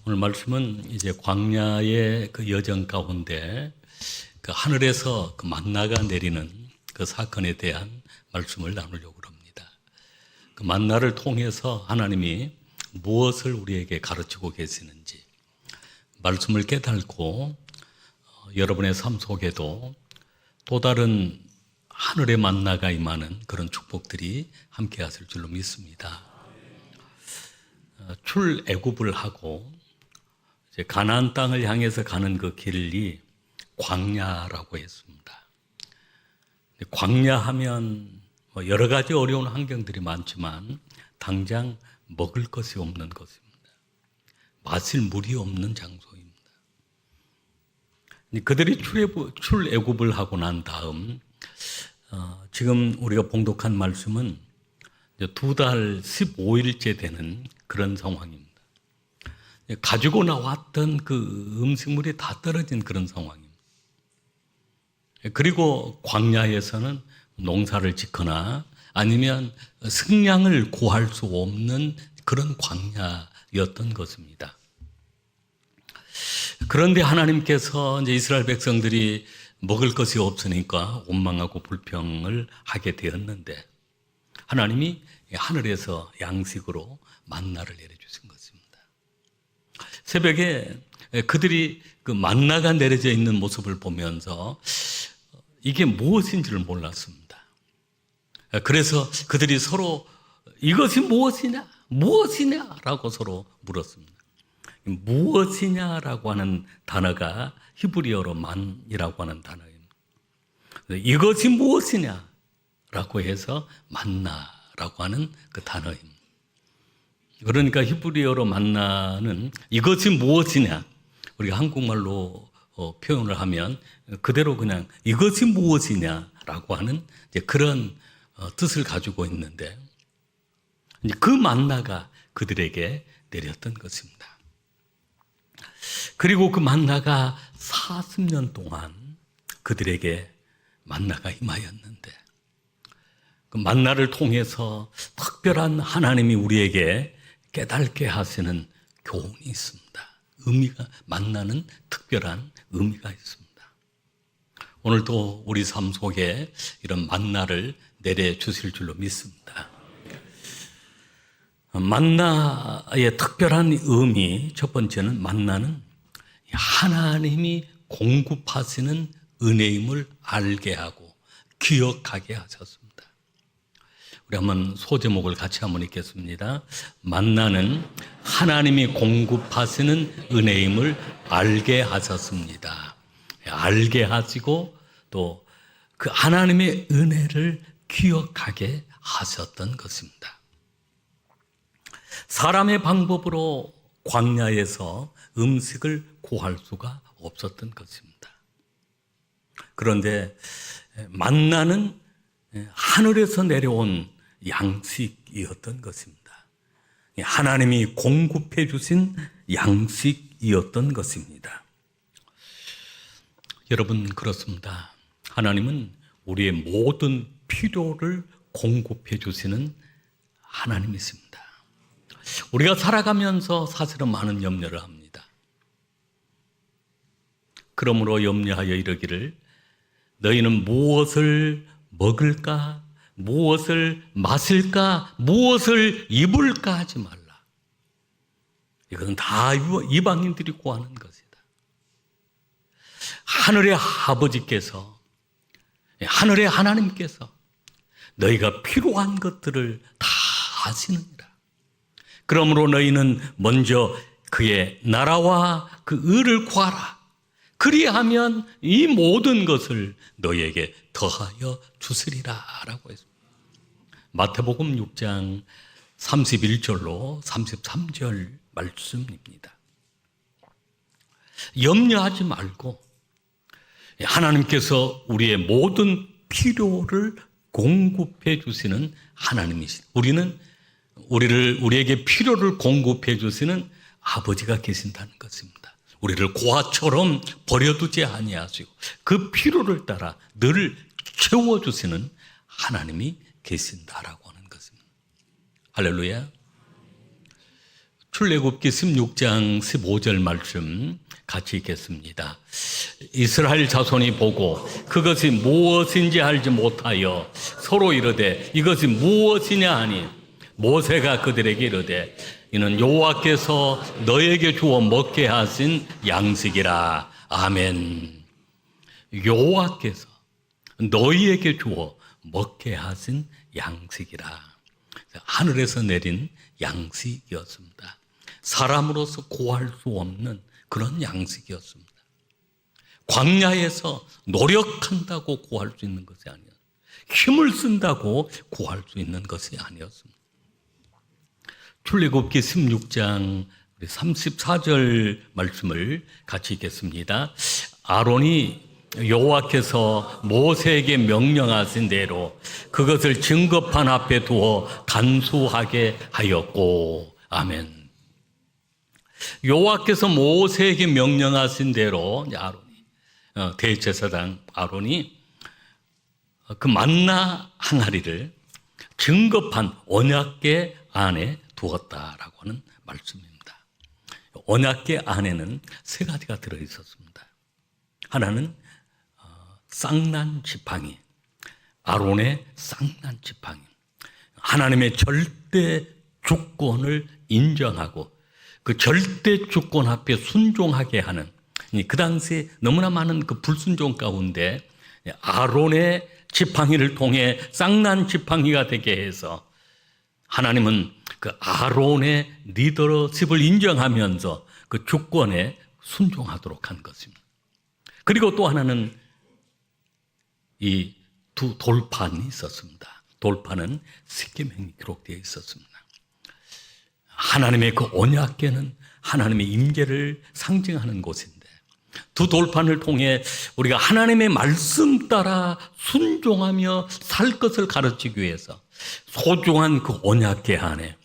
오늘 말씀은 이제 광야의 그 여정 가운데 그 하늘에서 그 만나가 내리는 그 사건에 대한 말씀을 나누려고 합니다. 그 만나를 통해서 하나님이 무엇을 우리에게 가르치고 계시는지 말씀을 깨닫고 여러분의 삶 속에도 또 다른 하늘의 만나가 임하는 그런 축복들이 함께 하실 줄로 믿습니다. 출애굽을 하고 이제 가나안 땅을 향해서 가는 그 길이 광야라고 했습니다. 광야하면 여러 가지 어려운 환경들이 많지만 당장 먹을 것이 없는 것입니다. 마실 물이 없는 장소입니다. 그들이 출애굽을 하고 난 다음 지금 우리가 봉독한 말씀은 2달 15일째 되는 그런 상황입니다. 가지고 나왔던 그 음식물이 다 떨어진 그런 상황입니다. 그리고 광야에서는 농사를 짓거나 아니면 식량을 구할 수 없는 그런 광야였던 것입니다. 그런데 하나님께서 이제 이스라엘 백성들이 먹을 것이 없으니까 원망하고 불평을 하게 되었는데 하나님이 하늘에서 양식으로 만나를 내려주신 것입니다. 새벽에 그들이 그 만나가 내려져 있는 모습을 보면서 이게 무엇인지를 몰랐습니다. 그래서 그들이 서로 이것이 무엇이냐라고 서로 물었습니다. 무엇이냐라고 하는 단어가 히브리어로 만이라고 하는 단어입니다. 이것이 무엇이냐라고 해서 만나라고 하는 그 단어입니다. 그러니까 히브리어로 만나는 이것이 무엇이냐, 우리가 한국말로 표현을 하면 그대로 그냥 이것이 무엇이냐라고 하는 이제 그런 뜻을 가지고 있는데 그 만나가 그들에게 내렸던 것입니다. 그리고 그 만나가 40년 동안 그들에게 만나가 임하였는데 그 만나를 통해서 특별한 하나님이 우리에게 깨닫게 하시는 교훈이 있습니다. 만나는 특별한 의미가 있습니다. 오늘도 우리 삶 속에 이런 만나를 내려주실 줄로 믿습니다. 만나의 특별한 의미, 첫 번째는 만나는 하나님이 공급하시는 은혜임을 알게 하고 기억하게 하셨습니다. 우리 한번 소제목을 같이 한번 읽겠습니다. 만나는 하나님이 공급하시는 은혜임을 알게 하셨습니다. 알게 하시고 또 그 하나님의 은혜를 기억하게 하셨던 것입니다. 사람의 방법으로 광야에서 음식을 구할 수가 없었던 것입니다. 그런데 만나는 하늘에서 내려온 양식이었던 것입니다. 하나님이 공급해 주신 양식이었던 것입니다. 여러분, 그렇습니다. 하나님은 우리의 모든 필요를 공급해 주시는 하나님이십니다. 우리가 살아가면서 사실은 많은 염려를 합니다. 그러므로 염려하여 이르기를 너희는 무엇을 먹을까, 무엇을 마실까, 무엇을 입을까 하지 말라. 이것은 다 이방인들이 구하는 것이다. 하늘의 아버지께서, 하늘의 하나님께서 너희가 필요한 것들을 다 아시느니라. 그러므로 너희는 먼저 그의 나라와 그 의를 구하라. 그리하면 이 모든 것을 너희에게 더하여 주시리라 라고 했습니다. 마태복음 6장 31절로 33절 말씀입니다. 염려하지 말고 하나님께서 우리의 모든 필요를 공급해 주시는 하나님이신, 우리에게 필요를 공급해 주시는 아버지가 계신다는 것입니다. 우리를 고아처럼 버려두지 아니하시고 그 필요를 따라 늘 채워주시는 하나님이 계신다라고 하는 것입니다. 할렐루야. 출애굽기 16장 15절 말씀 같이 읽겠습니다. 이스라엘 자손이 보고 그것이 무엇인지 알지 못하여 서로 이르되 이것이 무엇이냐 하니 모세가 그들에게 이르되 이는 여호와께서 너에게 주어 먹게 하신 양식이라. 아멘. 여호와께서 너희에게 주어 먹게 하신 양식이라. 하늘에서 내린 양식이었습니다. 사람으로서 구할 수 없는 그런 양식이었습니다. 광야에서 노력한다고 구할 수 있는 것이 아니었습니다. 힘을 쓴다고 구할 수 있는 것이 아니었습니다. 출애굽기 16장 34절 말씀을 같이 읽겠습니다. 아론이 여호와께서 모세에게 명령하신 대로 그것을 증거판 앞에 두어 간수하게 하였고. 아멘. 여호와께서 모세에게 명령하신 대로 아론이 대제사장 아론이 그 만나 항아리를 증거판 언약궤 안에 두었다라고 하는 말씀입니다. 언약궤 안에는 세 가지가 들어 있었습니다. 하나는 쌍난 지팡이, 아론의 쌍난 지팡이, 하나님의 절대 주권을 인정하고 그 절대 주권 앞에 순종하게 하는, 그 당시에 너무나 많은 그 불순종 가운데 아론의 지팡이를 통해 쌍난 지팡이가 되게 해서 하나님은 그 아론의 리더십을 인정하면서 그 주권에 순종하도록 한 것입니다. 그리고 또 하나는 이 두 돌판이 있었습니다. 돌판은 십계명이 기록되어 있었습니다. 하나님의 그 언약궤는 하나님의 임재를 상징하는 곳인데 두 돌판을 통해 우리가 하나님의 말씀 따라 순종하며 살 것을 가르치기 위해서 소중한 그 언약궤 안에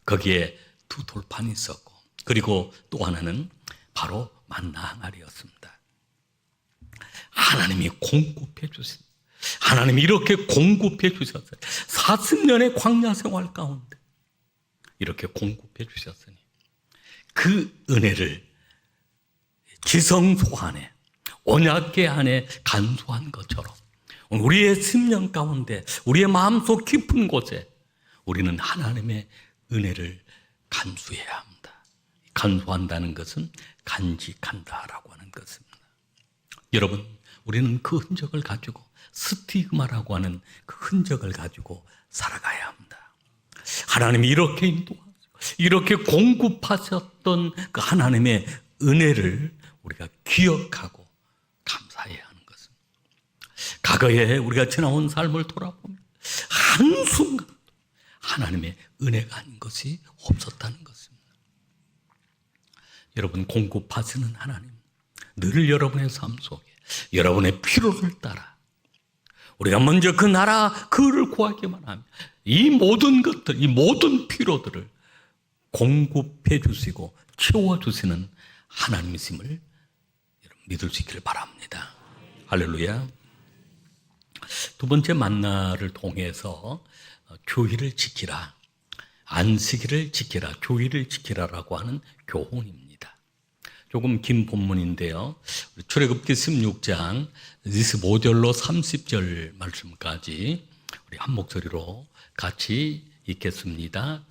거기에 두 돌판이 있었고, 그리고 또 하나는 바로 만나 항아리였습니다. 하나님이 공급해 주신, 하나님이 이렇게 공급해 주셨어요. 40년의 광야 생활 가운데 이렇게 공급해 주셨으니 그 은혜를 지성소 안에 언약궤 안에 간수한 것처럼 우리의 심령 가운데 우리의 마음속 깊은 곳에 우리는 하나님의 은혜를 간수해야 합니다. 간수한다는 것은 간직한다라고 하는 것입니다. 여러분, 우리는 그 흔적을 가지고, 스티그마라고 하는 그 흔적을 가지고 살아가야 합니다. 하나님이 이렇게 인도하시고 이렇게 공급하셨던 그 하나님의 은혜를 우리가 기억하고 감사해야 하는 것입니다. 과거에 우리가 지나온 삶을 돌아보면 한순간도 하나님의 은혜가 아닌 것이 없었다는 것입니다. 여러분, 공급하시는 하나님, 늘 여러분의 삶 속에 여러분의 필요를 따라 우리가 먼저 그 나라 그를 구하기만 하면 이 모든 것들, 이 모든 필요들을 공급해 주시고 채워 주시는 하나님이심을 여러분 믿을 수 있기를 바랍니다. 할렐루야. 두 번째 만나를 통해서 교의를 지키라, 안식일을 지키라, 교의를 지키라라고 하는 교훈입니다. 조금 긴 본문인데요. 출애굽기 16장 25절로 30절 말씀까지 우리 한 목소리로 같이 읽겠습니다.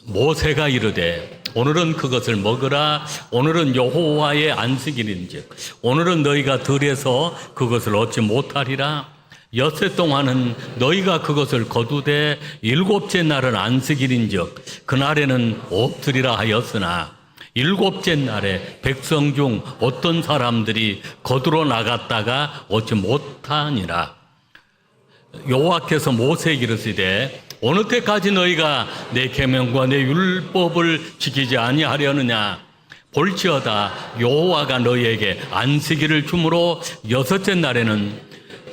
모세가 이르되 오늘은 그것을 먹으라. 오늘은 여호와의 안식일인즉 오늘은 너희가 들에서 그것을 얻지 못하리라. 엿새 동안은 너희가 그것을 거두되 일곱째 날은 안식일인즉 그날에는 없으리라 하였으나 일곱째 날에 백성 중 어떤 사람들이 거두러 나갔다가 얻지 못하니라. 여호와께서 모세에게 이르시되 어느 때까지 너희가 내 계명과 내 율법을 지키지 아니하려느냐. 볼지어다 여호와가 너희에게 안식일을 주므로 여섯째 날에는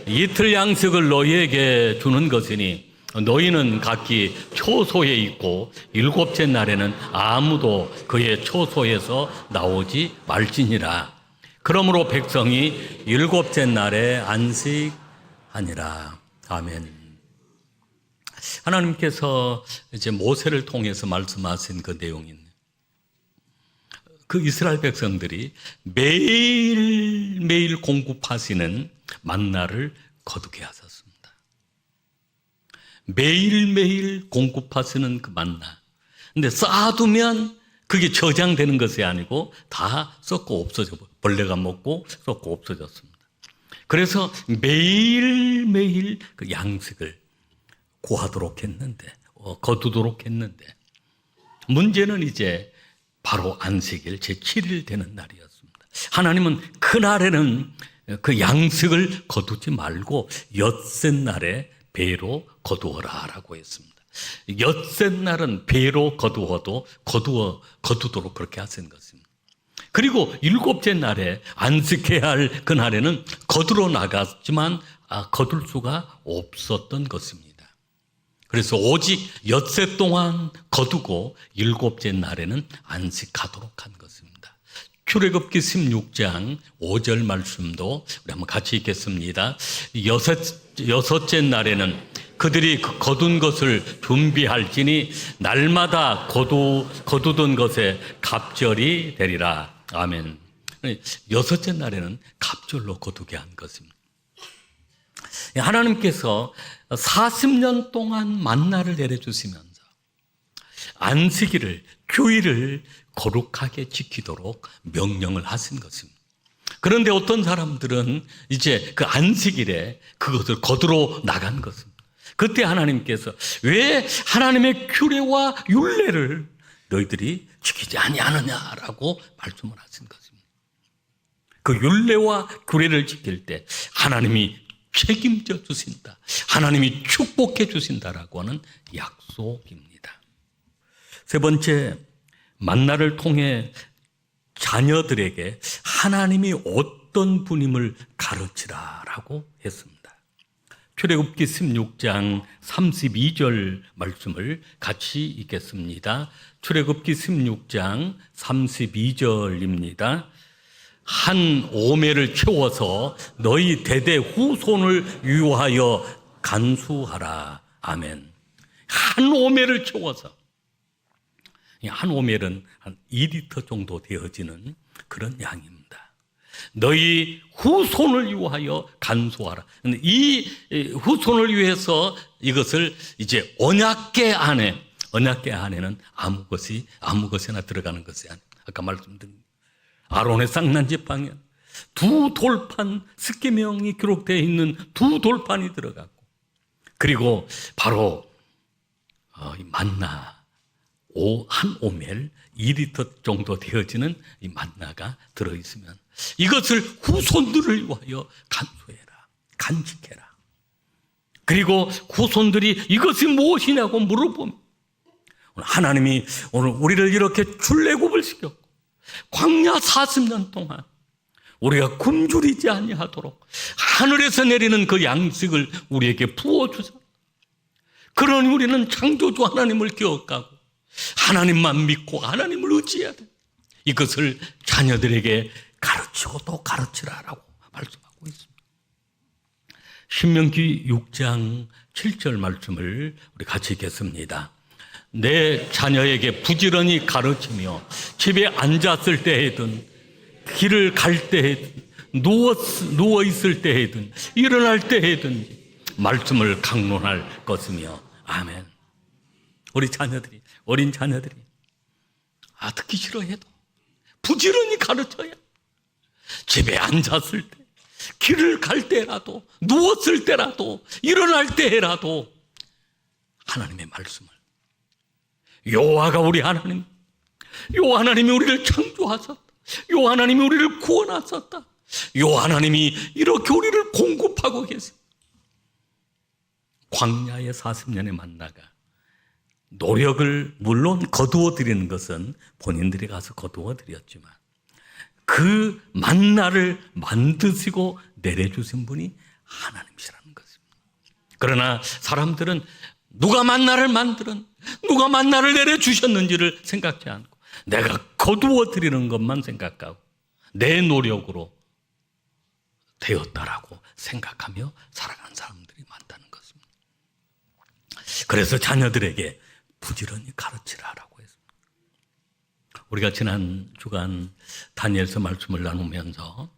이틀 양식을 너희에게 주는 것이니 너희는 각기 초소에 있고 일곱째 날에는 아무도 그의 초소에서 나오지 말지니라. 그러므로 백성이 일곱째 날에 안식하니라. 아멘. 하나님께서 이제 모세를 통해서 말씀하신 그 내용인 그 이스라엘 백성들이 매일매일 공급하시는 만나를 거두게 하셨습니다. 매일매일 공급하시는 그 만나. 근데 쌓아두면 그게 저장되는 것이 아니고 다 썩고 없어져, 벌레가 먹고 썩고 없어졌습니다. 그래서 매일매일 그 양식을 구하도록 했는데, 거두도록 했는데, 문제는 이제 바로 안식일 제7일 되는 날이었습니다. 하나님은 그날에는 그 양식을 거두지 말고 엿새 날에 배로 거두어라 라고 했습니다. 엿새 날은 배로 거두어도 거두도록 그렇게 하신 것입니다. 그리고 일곱째 날에 안식해야 할 그날에는 거두러 나갔지만 거둘 수가 없었던 것입니다. 그래서 오직 엿새 동안 거두고 일곱째 날에는 안식하도록 한 것입니다. 출애굽기 16장 5절 말씀도 우리 한번 같이 읽겠습니다. 여섯째 날에는 그들이 거둔 것을 준비할지니 날마다 거두던 것에 갑절이 되리라. 아멘. 여섯째 날에는 갑절로 거두게 한 것입니다. 하나님께서 40년 동안 만나를 내려주시면서 안식일을, 휴일을 거룩하게 지키도록 명령을 하신 것입니다. 그런데 어떤 사람들은 이제 그 안식일에 그것을 거두러 나간 것입니다. 그때 하나님께서 왜 하나님의 규례와 율례를 너희들이 지키지 아니하느냐라고 말씀을 하신 것입니다. 그 율례와 규례를 지킬 때 하나님이 책임져 주신다, 하나님이 축복해 주신다라고 하는 약속입니다. 세 번째, 만나를 통해 자녀들에게 하나님이 어떤 분임을 가르치라라고 했습니다. 출애굽기 16장 32절 말씀을 같이 읽겠습니다. 출애굽기 16장 32절입니다. 한 오매를 채워서 너희 대대 후손을 위하여 간수하라. 아멘. 한 오매를 채워서, 한 오멜은 한 2리터 정도 되어지는 그런 양입니다. 너희 후손을 위하여 간수하라. 이 후손을 위해서 이것을 이제 언약궤 안에는 아무 것이나 들어가는 것이 아니에요. 아까 말씀드린 아론의 쌍난 지팡이, 두 돌판, 십계명이 기록되어 있는 두 돌판이 들어가고, 그리고 바로 이 만나 한 오멜 2리터 정도 되어지는 이 만나가 들어있으면 이것을 후손들을 위하여 간수해라, 간직해라. 그리고 후손들이 이것이 무엇이냐고 물어보면 하나님이 오늘 우리를 이렇게 출애굽을 시켰고 광야 40년 동안 우리가 굶주리지 아니하도록 하늘에서 내리는 그 양식을 우리에게 부어주사. 그러니 우리는 창조주 하나님을 기억하고 하나님만 믿고 하나님을 의지해야 돼. 이것을 자녀들에게 가르치고 또 가르치라라고 말씀하고 있습니다. 신명기 6장 7절 말씀을 우리 같이 읽겠습니다. 내 자녀에게 부지런히 가르치며 집에 앉았을 때에든 길을 갈 때에든 누워 있을 때에든 일어날 때에든 말씀을 강론할 것이며. 아멘. 우리 자녀들이, 어린 자녀들이 듣기 싫어해도 부지런히 가르쳐야, 집에 앉았을 때, 길을 갈 때라도, 누웠을 때라도, 일어날 때라도 하나님의 말씀을, 여호와가 우리 하나님, 요 하나님이 우리를 창조하셨다, 요 하나님이 우리를 구원하셨다, 요 하나님이 이렇게 우리를 공급하고 계세요. 광야의 40년의 만나가 노력을 물론 거두어 드리는 것은 본인들이 가서 거두어 드렸지만 그 만나를 만드시고 내려주신 분이 하나님이시라는 것입니다. 그러나 사람들은 누가 만나를 만들은, 누가 만나를 내려주셨는지를 생각지 않고 내가 거두어 드리는 것만 생각하고 내 노력으로 되었다라고 생각하며 살아가는 사람들이 많다는 것입니다. 그래서 자녀들에게 부지런히 가르치라라고 했습니다. 우리가 지난 주간 다니엘서 말씀을 나누면서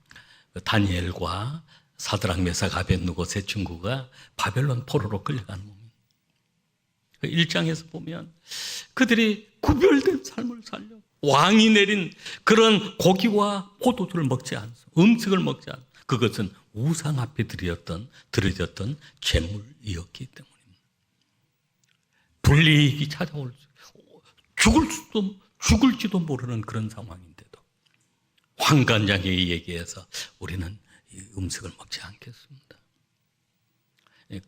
다니엘과 사드락 메삭 아벳느고 세 친구가 바벨론 포로로 끌려간 몸입니다. 1장에서 보면 그들이 구별된 삶을 살려 왕이 내린 그런 고기와 포도주를 먹지 않소, 음식을 먹지 않소. 그것은 우상 앞에 드려졌던 제물이었기 때문입니다. 불이익이 찾아올 죽을지도 모르는 그런 상황인데도 환관장에 얘기해서 우리는 이 음식을 먹지 않겠습니다.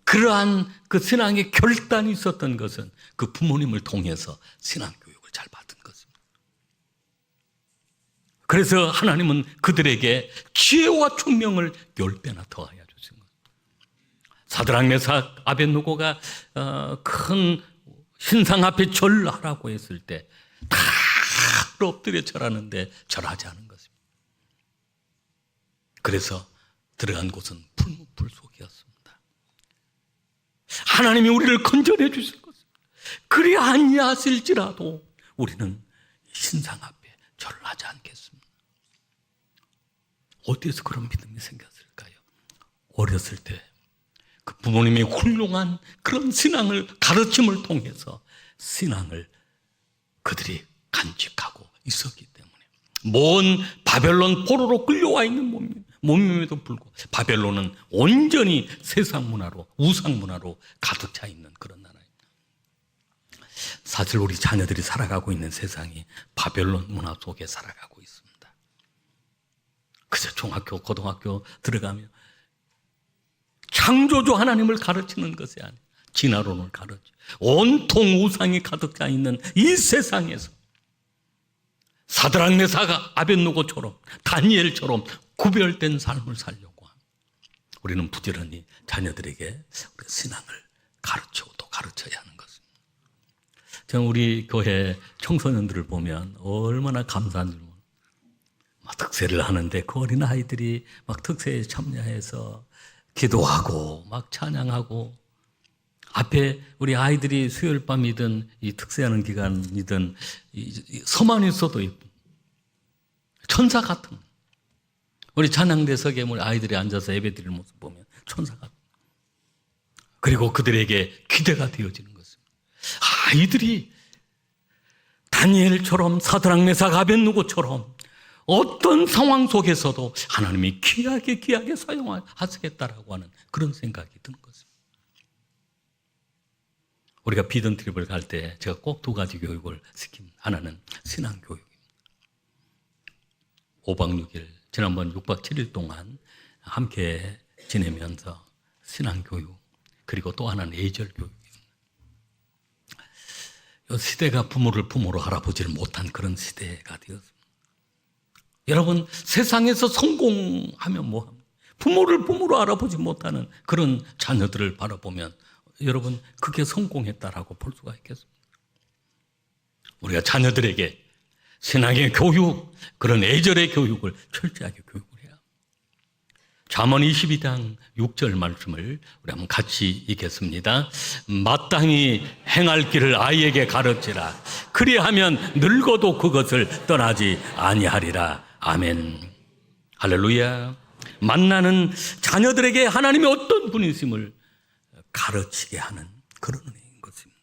그러한 그 신앙의 결단이 있었던 것은 그 부모님을 통해서 신앙교육을 잘 받은 것입니다. 그래서 하나님은 그들에게 지혜와 총명을 10배나 더하여 주신 것. 사드락 메삭 아벳느고가 큰 신상 앞에 절하라고 했을 때 다 엎드려 절하는데 절하지 않은 것입니다. 그래서 들어간 곳은 불속이었습니다. 하나님이 우리를 건져내 주실 것입니다. 그리 아니하실지라도 우리는 신상 앞에 절을 하지 않겠습니다. 어디에서 그런 믿음이 생겼을까요? 어렸을 때 그 부모님의 훌륭한 그런 신앙을 가르침을 통해서 신앙을 그들이 간직하고 있었기 때문에 먼 바벨론 포로로 끌려와 있는 몸임에도 불구하고 바벨론은 온전히 세상 문화로 우상 문화로 가득 차 있는 그런 나라입니다. 사실 우리 자녀들이 살아가고 있는 세상이 바벨론 문화 속에 살아가고 있습니다. 그저 중학교, 고등학교 들어가면 창조주 하나님을 가르치는 것이 아니라 진화론을 가르쳐 온통 우상이 가득 차 있는 이 세상에서 사드락 메삭 아벳느고처럼 다니엘처럼 구별된 삶을 살려고 합니다. 우리는 부지런히 자녀들에게 우리 신앙을 가르치고 또 가르쳐야 하는 것입니다. 저는 우리 교회 청소년들을 보면 얼마나 감사한 줄 모릅니다. 막 특세를 하는데 그 어린 아이들이 막 특세에 참여해서 기도하고 막 찬양하고 앞에 우리 아이들이 수요일 밤이든 이 특세하는 기간이든 서만 있어도 천사 같은 우리 찬양대석에 우리 아이들이 앉아서 예배드리는 모습 보면 천사 같은 그리고 그들에게 기대가 되어지는 것입니다. 아이들이 다니엘처럼 사드락 메삭 아벳느고처럼 어떤 상황 속에서도 하나님이 귀하게 사용하시겠다라고 하는 그런 생각이 드는 것입니다. 우리가 비전 트립을 갈 때 제가 꼭 2가지 교육을 시킵니다. 하나는 신앙 교육입니다. 5박 6일, 지난번 6박 7일 동안 함께 지내면서 신앙 교육, 그리고 또 하나는 예절 교육입니다. 이 시대가 부모를 부모로 알아보지를 못한 그런 시대가 되었습니다. 여러분, 세상에서 성공하면 뭐합니까? 부모를 부모로 알아보지 못하는 그런 자녀들을 바라보면 여러분, 그게 성공했다라고 볼 수가 있겠습니다. 우리가 자녀들에게 신앙의 교육, 그런 예절의 교육을 철저하게 교육을 해야 합니다. 잠언 22장 6절 말씀을 우리 한번 같이 읽겠습니다. 마땅히 행할 길을 아이에게 가르치라. 그리하면 늙어도 그것을 떠나지 아니하리라. 아멘. 할렐루야. 만나는 자녀들에게 하나님의 어떤 분이심을 가르치게 하는 그런 은혜인 것입니다.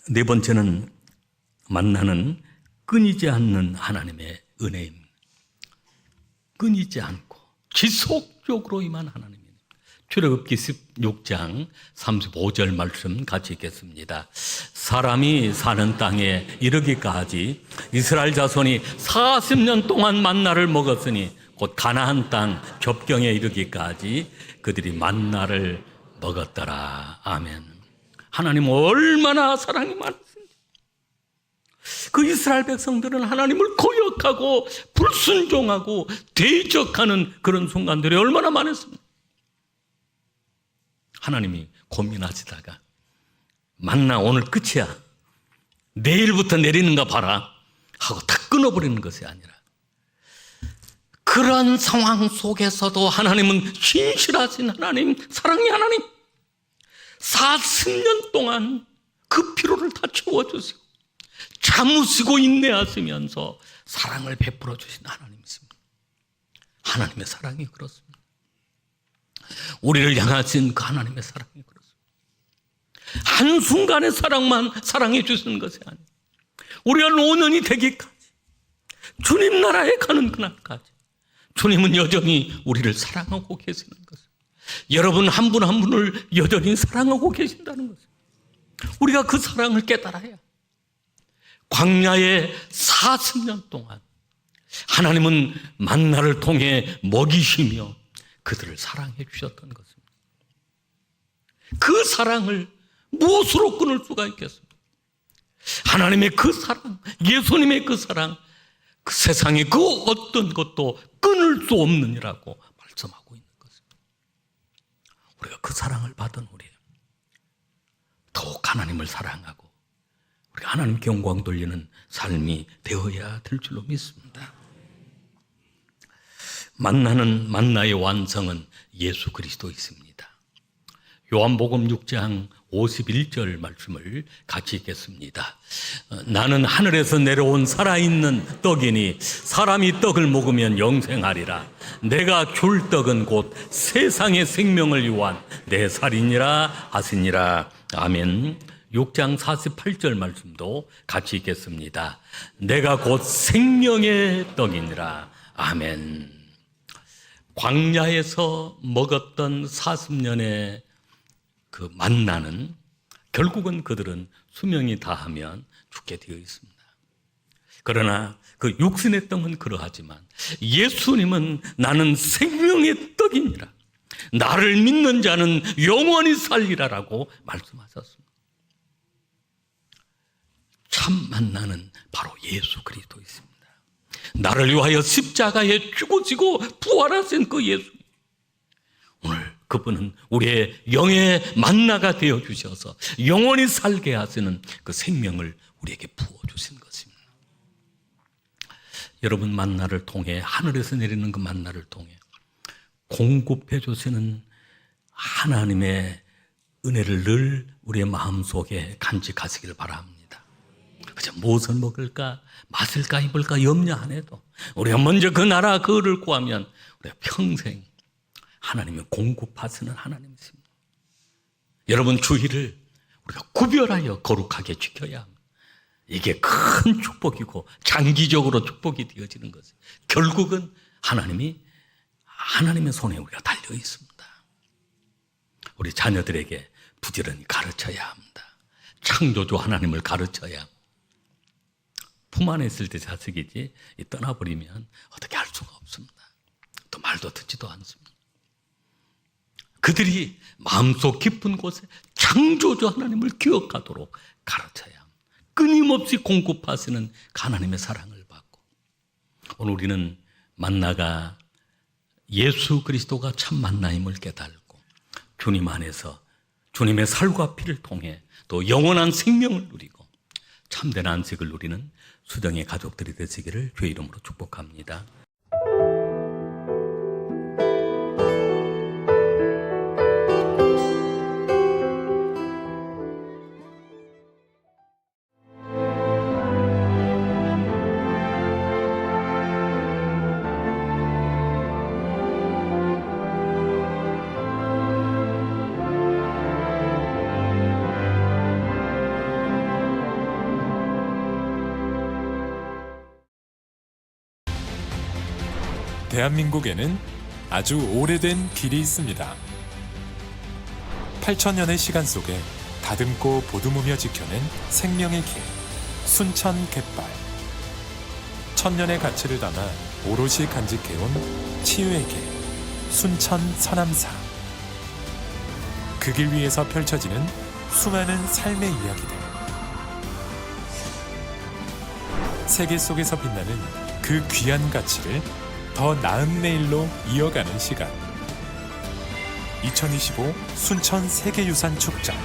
4번째는 만나는 끊이지 않는 하나님의 은혜입니다. 끊이지 않고 지속적으로 임한 하나님입니다. 출애굽기 16장 35절 말씀 같이 읽겠습니다. 사람이 사는 땅에 이르기까지 이스라엘 자손이 40년 동안 만나를 먹었으니 곧 가나안 땅 접경에 이르기까지 그들이 만나를 먹었더라. 아멘. 하나님 얼마나 사랑이 많으신지. 그 이스라엘 백성들은 하나님을 거역하고 불순종하고 대적하는 그런 순간들이 얼마나 많았습니까? 하나님이 고민하시다가 만나 오늘 끝이야, 내일부터 내리는가 봐라 하고 다 끊어버리는 것이 아니라 그런 상황 속에서도 하나님은 신실하신 하나님, 사랑의 하나님, 40년 동안 그 피로를 다 채워주시고 참으시고 인내하시면서 사랑을 베풀어 주신 하나님이십니다. 하나님의 사랑이 그렇습니다. 우리를 향하신 그 하나님의 사랑이 그렇습니다. 한순간의 사랑만 사랑해 주시는 것이 아니에요. 우리가 노년이 되기까지, 주님 나라에 가는 그날까지 주님은 여전히 우리를 사랑하고 계시는 것입니다. 여러분 한 분 한 분을 여전히 사랑하고 계신다는 것입니다. 우리가 그 사랑을 깨달아야 광야의 40년 동안 하나님은 만나를 통해 먹이시며 그들을 사랑해 주셨던 것입니다. 그 사랑을 무엇으로 끊을 수가 있겠습니까? 하나님의 그 사랑, 예수님의 그 사랑, 그 세상의 그 어떤 것도 끊을 수 없느니라고 말씀하고 있는 것입니다. 우리가 그 사랑을 받은 우리 더욱 하나님을 사랑하고 우리가 하나님께 영광 돌리는 삶이 되어야 될 줄로 믿습니다. 만나의 완성은 예수 그리스도이십니다. 요한복음 6장 51절 말씀을 같이 읽겠습니다. 나는 하늘에서 내려온 살아있는 떡이니 사람이 떡을 먹으면 영생하리라. 내가 줄 떡은 곧 세상의 생명을 유한 내 살이니라 하시니라. 아멘. 6장 48절 말씀도 같이 읽겠습니다. 내가 곧 생명의 떡이니라. 아멘. 광야에서 먹었던 40년의 그 만나는 결국은 그들은 수명이 다하면 죽게 되어 있습니다. 그러나 그 육신의 떡은 그러하지만 예수님은 나는 생명의 떡이니라. 나를 믿는 자는 영원히 살리라라고 말씀하셨습니다. 참 만나는 바로 예수 그리스도이십니다. 나를 위하여 십자가에 죽으시고 부활하신 그 예수. 오늘 그분은 우리의 영의 만나가 되어 주셔서 영원히 살게 하시는 그 생명을 우리에게 부어 주신 것입니다. 여러분 만나를 통해, 하늘에서 내리는 그 만나를 통해 공급해 주시는 하나님의 은혜를 늘 우리의 마음속에 간직하시기를 바랍니다. 그저 무엇을 먹을까, 마실까, 입을까 염려 안 해도 우리가 먼저 그 나라 그를 구하면 우리가 평생 하나님의 공급하시는 하나님이십니다. 여러분 주일을 우리가 구별하여 거룩하게 지켜야 합니다. 이게 큰 축복이고 장기적으로 축복이 되어지는 것은 결국은 하나님의 손에 우리가 달려 있습니다. 우리 자녀들에게 부지런히 가르쳐야 합니다. 창조주 하나님을 가르쳐야 합니다. 품 안에 있을 때 자식이지 떠나버리면 어떻게 할 수가 없습니다. 또 말도 듣지도 않습니다. 그들이 마음속 깊은 곳에 창조주 하나님을 기억하도록 가르쳐야 합니다. 끊임없이 공급하시는 하나님의 사랑을 받고, 오늘 우리는 만나가 예수 그리스도가 참 만나임을 깨달고 주님 안에서 주님의 살과 피를 통해 또 영원한 생명을 누리고 참된 안식을 누리는 수정의 가족들이 되시기를 주의 이름으로 축복합니다. 대한민국에는 아주 오래된 길이 있습니다. 8,000년의 시간 속에 다듬고 보듬으며 지켜낸 생명의 길, 순천 갯발. 1000년의 가치를 담아 오롯이 간직해온 치유의 길, 순천 서남사. 그 길 위에서 펼쳐지는 수많은 삶의 이야기들. 세계 속에서 빛나는 그 귀한 가치를 더 나은 내일로 이어가는 시간. 2025 순천 세계유산 축전.